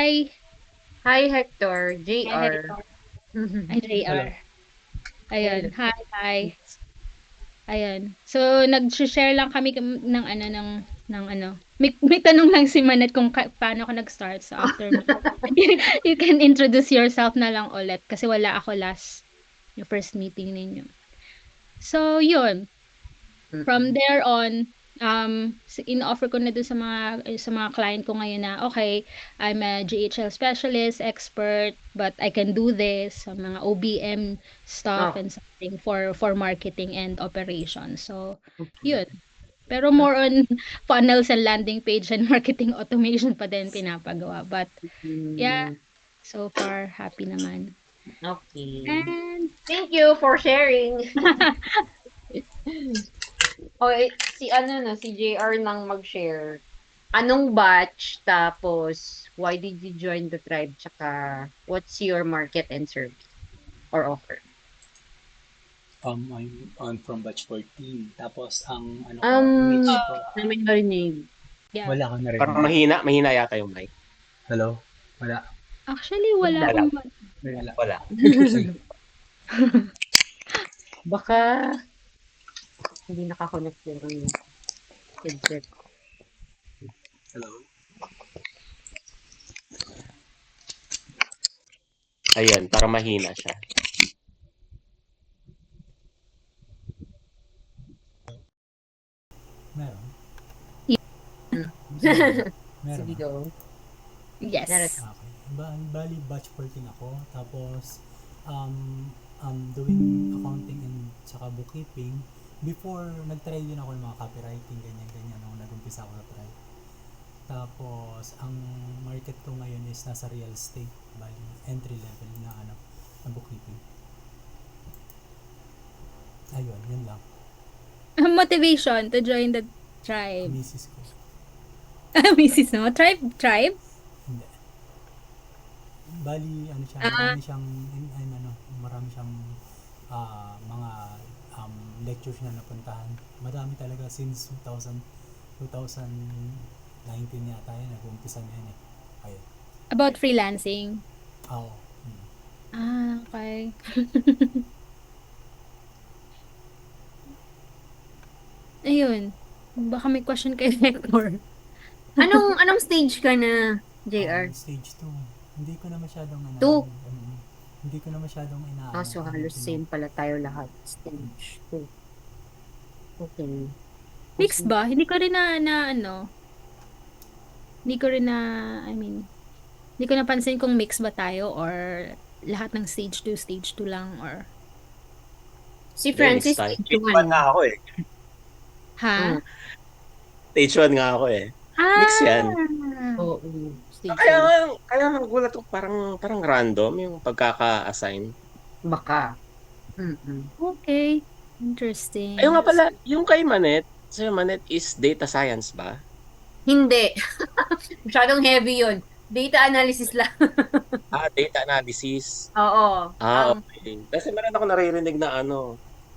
Hi. Hi, Hector. Hi, JR. Hector. Ay, JR. Hello. Ayun. Hello. Hi, hi. Ayun. So, nag-share lang kami ng ano ng ano. May tanong lang si Manette kung paano ako nag-start. So, after you can introduce yourself na lang ulit kasi wala ako last yung first meeting ninyo. So, yun. From Mm-mm. there on, in-offer ko na dun sa mga client ko ngayon na, okay, I'm a GHL specialist, expert, but I can do this, sa mga OBM stuff Oh, and something for marketing and operations. So, okay. yun. Pero more on funnels and landing page and marketing automation pa din pinapagawa. But, yeah, Mm, so far, happy naman. okay. And, Thank you for sharing. Okay, si ano na, si JR nang mag-share. Anong batch, tapos why did you join the tribe, tsaka what's your market and service or offer? I'm on from batch 14. Tapos ang ano ko, Um, niche ko, uh, namin narinig. yeah. wala akong Parang narinig. mahina yata yung mic. Hello? Wala. Actually, wala Wala. Wala, akong Wala. wala. Sige. Baka hindi nakakonect yung headset. Hello? Ayan, parang mahina siya. Meron? Mm. Meron Sige, na. go. Narot. Yes. Okay. Bali, batch 14 ako. Tapos, doing accounting and saka bookkeeping. Before, nag-try din ako ng mga copywriting, ganyan-ganyan, nung nag-umpisa ako sa try. Tapos, ang market ko ngayon is nasa real estate. Bali, entry level na na bookkeeping. Ayun, yun lang. Motivation to join the tribe. Misis ko. Misis mo? Tribe? Hindi. Bali, ano siya, Ah, marami siyang mga lectures na napuntahan. Madami talaga since 2019 yata yan, nag-uumpisa na yan eh. Ayun. about freelancing. Oo. Ah, okay. Ayun. Baka may question kay Hector. Anong stage ka na, JR? Stage 2. Hindi ko na masyadong Two. hindi ko na masyadong So halos same pala tayo lahat. Stage 2. Okay. Mixed ba? Hindi ko rin na ano, hindi ko rin na, I mean, hindi ko napansin kung mix ba tayo or lahat ng stage 2, stage 2 lang or, Si Hindi, mix Francis, tayo. stage Stage 1 1. nga ako eh. ha? Mm. Stage 1 nga ako eh. Mix yan. Ah! Oo. Stage Kaya 1. kaya nagulat ko parang random yung pagkaka-assign. Baka. Mm-mm. Okay. Ayun Interesting. nga pala, yung kay Manet, si Manet is data science ba? Hindi. Masyadong heavy yun. Data analysis lang. Data analysis. Oo. Okay. Kasi meron ako naririnig na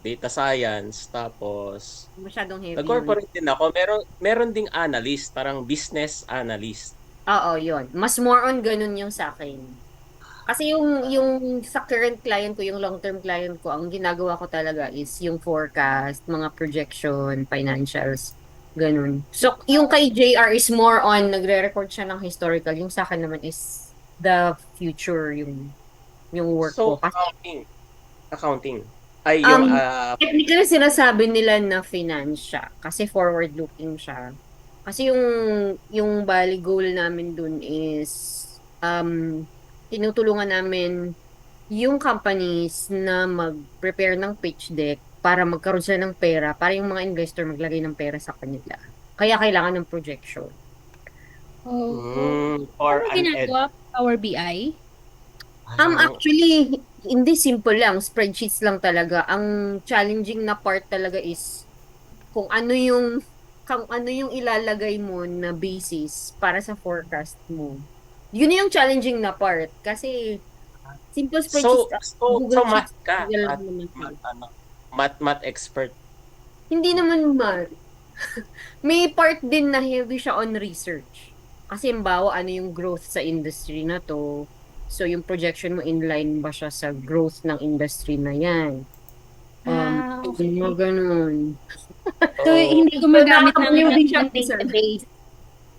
data science, tapos Masyadong heavy yun. nag-corporate din ako. Meron ding analyst, parang business analyst. Oo, yun. Mas more on ganun yung sa akin. Kasi yung sa current client ko, yung long-term client ko, ang ginagawa ko talaga is yung forecast, mga projection, financials, ganun. So, yung kay JR is more on, nagre-record siya ng historical. Yung sa akin naman is the future, yung work ko. So, Kasi, accounting. Ay, yung, um, technically sinasabi nila na finance siya. Kasi forward-looking siya. Kasi yung bali goal namin dun is, tinutulungan namin yung companies na mag-prepare ng pitch deck para magkaroon sila ng pera, para yung mga investor maglagay ng pera sa kanila. Kaya kailangan ng projection. Oh. for Ano an ed. ginagawa? Power BI? Actually, hindi simple lang. Spreadsheets lang talaga. Ang challenging na part talaga is kung ano yung ilalagay mo na basis para sa forecast mo. Yun yung challenging na part. Kasi simple spreadsheets, So Google math Sheets, ka Google lang at naman siya. math expert. Hindi naman man. May part din na heavy siya on research. Kasi halimbawa, ano yung growth sa industry na to. So, yung projection mo inline ba siya sa growth ng industry na yan? Okay. Mga ganun. So, Oo. hindi So, gumagamit nakakabaliw din siya, ng sir. database.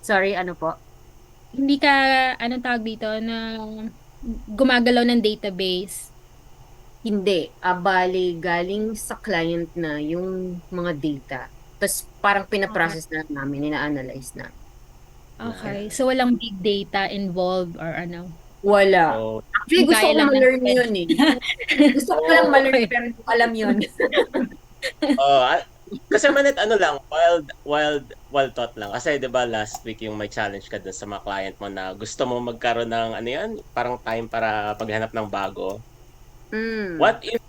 Sorry, ano po? Hindi ka, anong tawag dito, na gumagalaw ng database. Hindi. Bali, galing sa client na yung mga data. Tapos, parang pinaprocess na namin, ina-analyze na. Okay. So, walang big data involved or ano. Wala. So, Actually, gusto Kaya ko lang ng ma-learn yun eh. Gusto ko lang ma-learn, Okay. pero hindi ko alam yun. oh, kasi manit ano lang, wild thought lang. Kasi 'di ba last week yung may challenge ka dun sa mga client mo na gusto mo magkaroon ng ano yan, parang time para paghanap ng bago. Mm. What if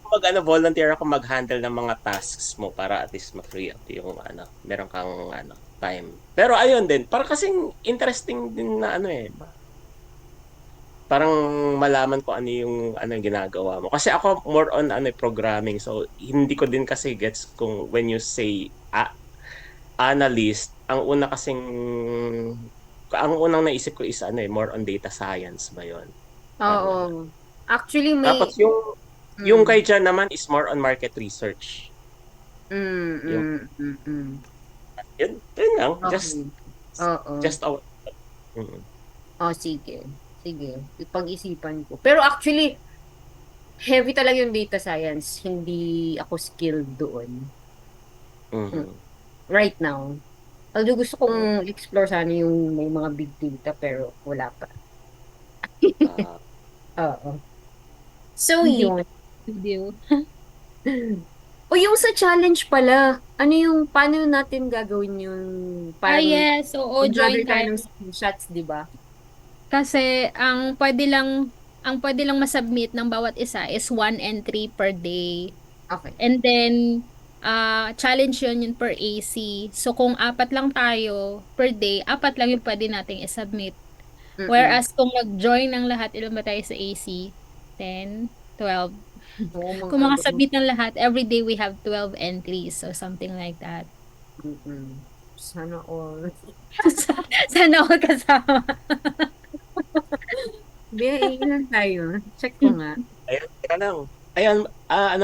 volunteer ako mag-handle ng mga tasks mo para at least ma-free up yung meron kang time. Pero ayun din, parang kasing interesting din na parang malaman ko ano yung ginagawa mo. Kasi ako more on programming. So hindi ko din kasi gets kung when you say analyst, ang unang naisip ko is more on data science ba 'yon? Parang gano'n. Oo. Actually, Tapos may... yung Mm. kay Jan naman is more on market research. Mm, Yung mm, mm, mm. yun lang, Okay. Oo. just our mm. Oh, sige. Sige. Ipag-isipan ko. Pero actually, heavy talaga yung data science. Hindi ako skilled doon. Mm. Mm. Right now. Although gusto kong explore sana yung may mga big data, pero wala pa. Ah, Oo. So, Hindi yun. video. O yung sa challenge pala, paano natin gagawin yung parang Yes. Oo, mag-gather join tayo tayo. ng screenshots, di ba? Kasi ang pwede lang masubmit ng bawat isa is one entry per day. Okay. And then challenge yun per AC. So kung apat lang tayo per day, apat lang yung pwede nating i-submit. Mm-mm. Whereas kung nag-join ng lahat, ilan ba tayo sa AC? 10, 12. Oo, Kung makasubmit ng lahat, every day we have 12 entries. So something like that. Mm-mm. Sana all. Sana all kasama. Be, ilan tayo? Check ko nga. ayun, teka lang. Ayan,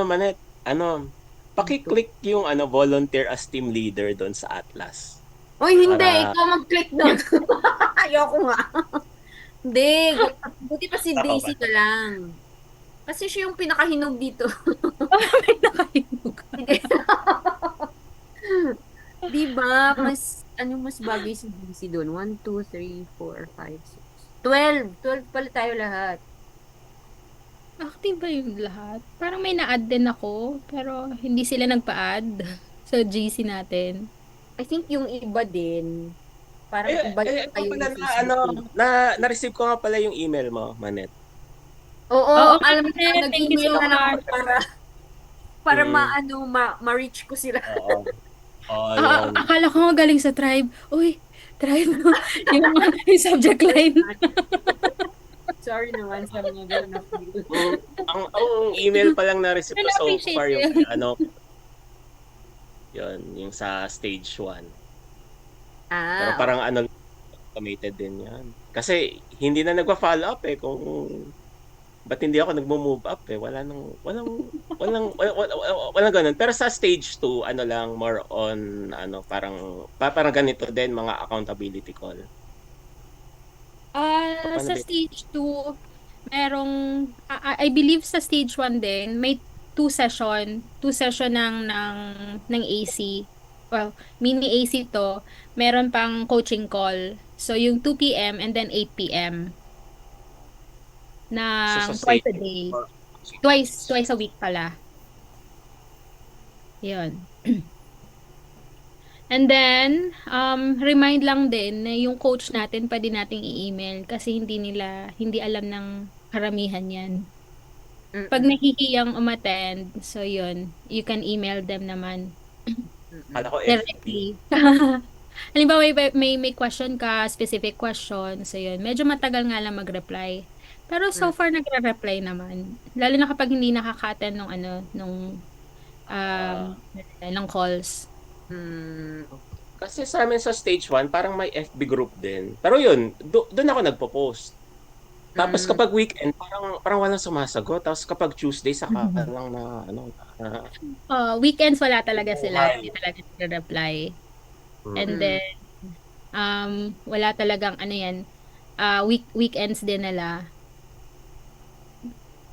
Manet, paki-click yung volunteer as team leader doon sa Atlas. Uy, hindi. Para Ikaw mag-click doon. Ayoko nga. Hindi. Buti pa si ako Daisy ba? ka lang. Kasi siya yung pinakahinog dito. May nakahimog. Di ba? Mas bagay si Daisy doon? 1, 2, 3, 4, 5, 6. 12. 12 pala tayo lahat. Active ba yung lahat? Parang may na-add din ako, pero hindi sila nagpa-add sa GC natin. I think yung iba din, parang iba Ito kayo pala yung Facebook. na-receive ko nga pala yung email mo, Manet. Oo, Oo, alam mo na, Manet, thank you nag-email so na lang ako much. para Mm. ma-reach ko sila. Oo. Oo, yun. Akala ko nga galing sa tribe. Uy, tribe. yung subject line. Sorry naman sa mga ganun na feel. Ang email pa lang na-receive ko so Na-appreciate far yung yun. yun, yung sa stage 1. Pero Ah, parang automated din yan. Kasi hindi na nagpa-follow up kung ba't hindi ako nagmo-move up walang ganun. Pero sa stage 2, lang, more on, parang ganito din, mga accountability call. Paano Sa din? stage 2, merong, I believe sa stage 1 din, may two session ng AC. Well, mini AC to, meron pang coaching call. So, yung 2 p.m. and then 8 p.m. So sa ng twice stage a day. 4, Twice a week pala. Yun. And then, remind lang din na yung coach natin pwede nating i-email kasi hindi alam ng karamihan yan. Pag mm-mm. nahihiyang umattend, so yun, you can email them naman kala ko FB. directly. Halimbawa, may question ka, specific question, so yun, medyo matagal nga lang mag-reply. Pero so far, nagre-reply naman. Lalo na kapag hindi nakaka-attend nung Ah, ng calls. Okay. Kasi sa amin sa stage 1, parang may FB group din. Pero yun, doon ako nagpo-post. Tapos Mm. kapag weekend, parang walang sumasagot. Tapos kapag Tuesday, saka lang na, Weekends wala talaga sila, buhay. hindi talaga nagre-reply. And Mm. then, wala talagang ano yan, weekends din nila.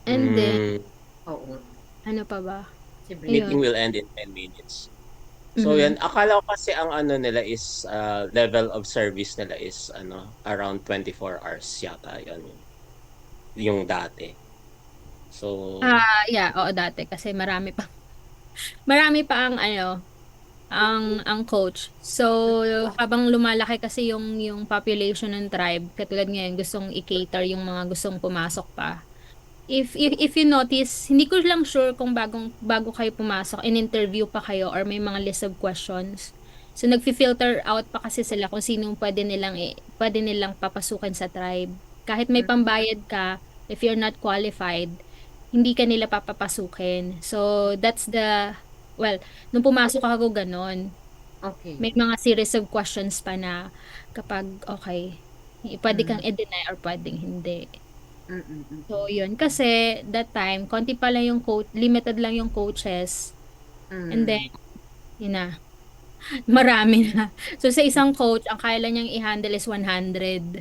And then, Oo. ano pa ba? Si Bri. Meeting Ayun. will end in 10 minutes. So yan, akala ko kasi ang ano nila is level of service nila is around 24 hours yata yun. Yung dati. So Yeah, oo dati kasi marami pa ang ano, ang coach. So, habang lumalaki kasi yung population ng tribe, katulad ngayon gustong i-cater yung mga gustong pumasok pa. If you notice, hindi ko lang sure kung bago kayo pumasok, in-interview pa kayo or may mga list of questions. So nagfi-filter out pa kasi sila kung sino pwede nilang papasukin sa tribe. Kahit may pambayad ka, if you're not qualified, hindi ka nila papapasukin. So that's well, nung pumasok ako ganon, Okay. may mga series of questions pa na kapag okay, pwede kang i-deny or pwedeng hindi. Mm. So, yun. Kasi, that time, konti pa lang yung coach, limited lang yung coaches. And then, yun na, marami na. So, sa isang coach, ang kaya lang niyang i-handle is 100.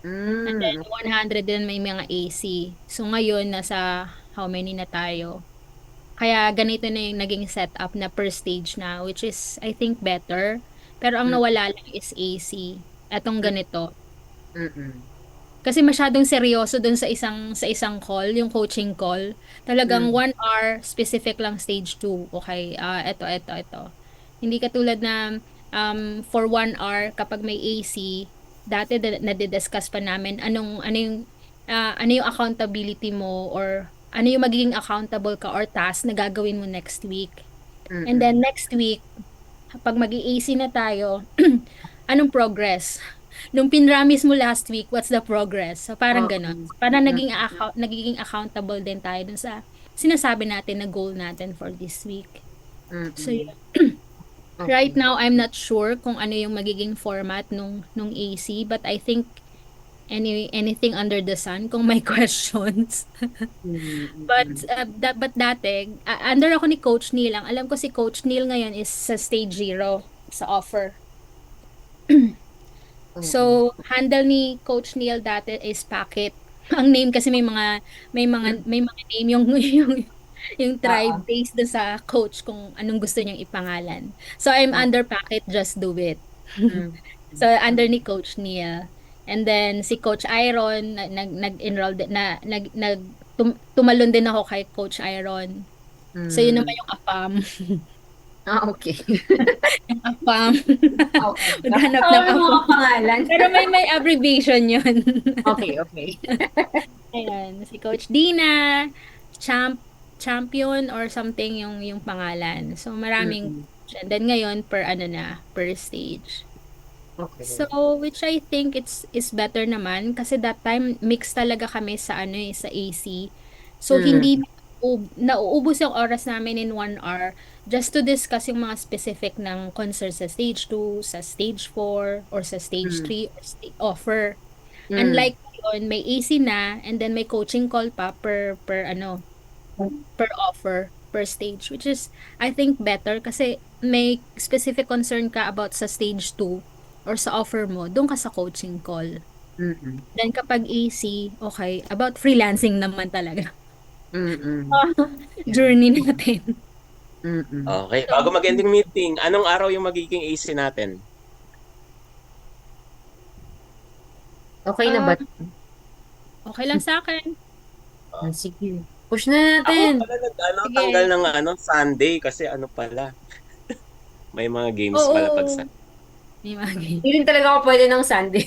And then, 100 din may mga AC. So, ngayon, nasa how many na tayo? Kaya, ganito na yung naging setup na per stage na, which is, I think, better. Pero, ang nawala lang is AC. Etong ganito. Mm. Kasi masyadong seryoso dun sa isang call, yung coaching call. Talagang 1 hour, specific lang stage 2. Okay, ito. Hindi katulad na for 1 hour kapag may AC, dati nadidiscuss pa namin ano yung accountability mo or ano yung magiging accountable ka or task na gagawin mo next week. And then next week, pag mag-AC na tayo, anong progress? Nung pinramis mo last week, what's the progress? So, parang ganun. Parang nagiging accountable din tayo dun sa sinasabi natin na goal natin for this week. So, yun. Right now, I'm not sure kung ano yung magiging format nung AC, but I think anything under the sun kung may questions. But dati, under ako ni Coach Neil. Ang alam ko si Coach Neil ngayon is sa stage 0 sa offer. So, handle ni Coach Neil dati is Packet. Ang name kasi may mga name yung tribe based doon sa coach kung anong gusto niyang ipangalan. So, I'm under Packet, Just Do It. So, under ni Coach Neil. And then si Coach Iron nag-enroll din tumalon din ako kay Coach Iron. So, yun naman yung AFAM. Okay. Yung AFAM. Okay. Maghanap ng Mga AFAM. pangalan. Pero may abbreviation yun. Okay. Ayan, si Coach Dina, champion or something yung pangalan. So maraming and then ngayon per stage. Okay. So which I think is better naman kasi that time mix talaga kami sa sa AC. So hindi nauubos yung oras namin in 1 hour just to discuss yung mga specific ng concerns sa stage 2, sa stage 4, or sa stage 3 or offer. Unlike yun, may AC na and then may coaching call pa per offer, per stage, which is I think better kasi may specific concern ka about sa stage 2 or sa offer mo, doon ka sa coaching call. Then kapag AC, okay, about freelancing naman talaga. Journey natin. Okay, bago mag-ending meeting, anong araw yung magiging AC natin? Okay na ba? Okay lang sa akin. Sige. Push na natin. Ako pala Sige. tanggal ng Sunday kasi pala. May mga games Oo. pala pag Sunday. May mga game. Hindi rin talaga ako pwede ng Sunday.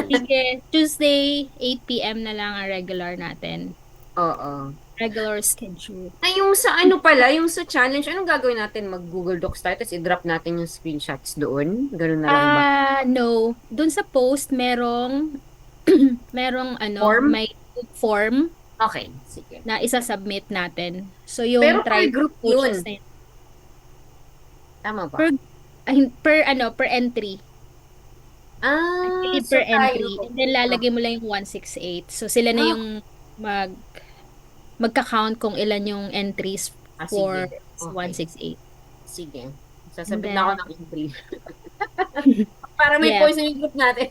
Sige, Tuesday, 8 PM na lang ang regular natin. Oo. Regular schedule. Ay, yung sa ano pala, yung sa challenge, anong gagawin natin? Mag-Google Docs tayo, tapos i-drop natin yung screenshots doon? Ganun na lang ba? No. Doon sa post, merong Form? may form Okay, sige. na isa-submit natin. So, yung Pero per tribe group coaches yun. na Tama ba? Per entry. Ah, Per so entry. tayo. And then lalagay mo lang yung 168. So sila na yung magka-count kung ilan yung entries for Sige. Okay. 168. Sige. Sasabit And na ako then- ng entry. Para may Yeah. points yung group natin.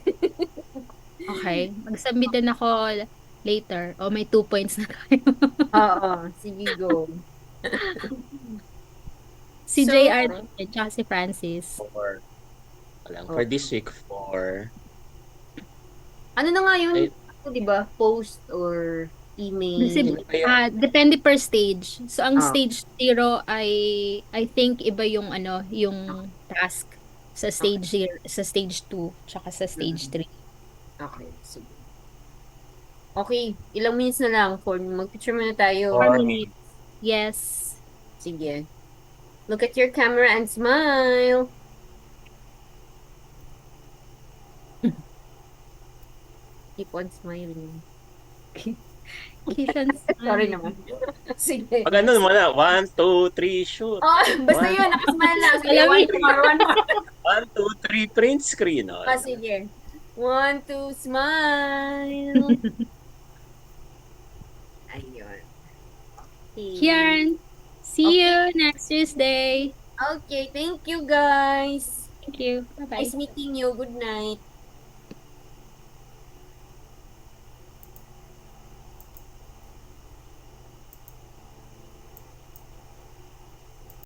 Okay. Mag-submit din ako later. O may 2 points na tayo. Oo. Sige, go. Si So, JR din, tsaka si Francis. For this week, for Ano na nga yun? Ay. Di ba? Post or email? Depende per stage. So ang Ah. stage 0 ay I think iba yung yung task sa stage 2 tsaka sa stage 3. Okay, sige. Okay, ilang minutes na lang for mag-picture muna tayo. 4 minutes. Yes. Sige. Look at your camera and smile. Keep on smiling. Keep on Sorry smiling. naman. Sige. Pag ano mo na, 1, 2, 3, shoot. Oh, basta yun, nakasmile lang. Sige, Alam 1 more, 1 more. 1, 2, 3, print screen. Oh. Sige. 1, 2, smile. Ayun. Okay. Kieran, see you next Tuesday. Okay, thank you guys. Thank you. Bye-bye. Nice meeting you. Good night.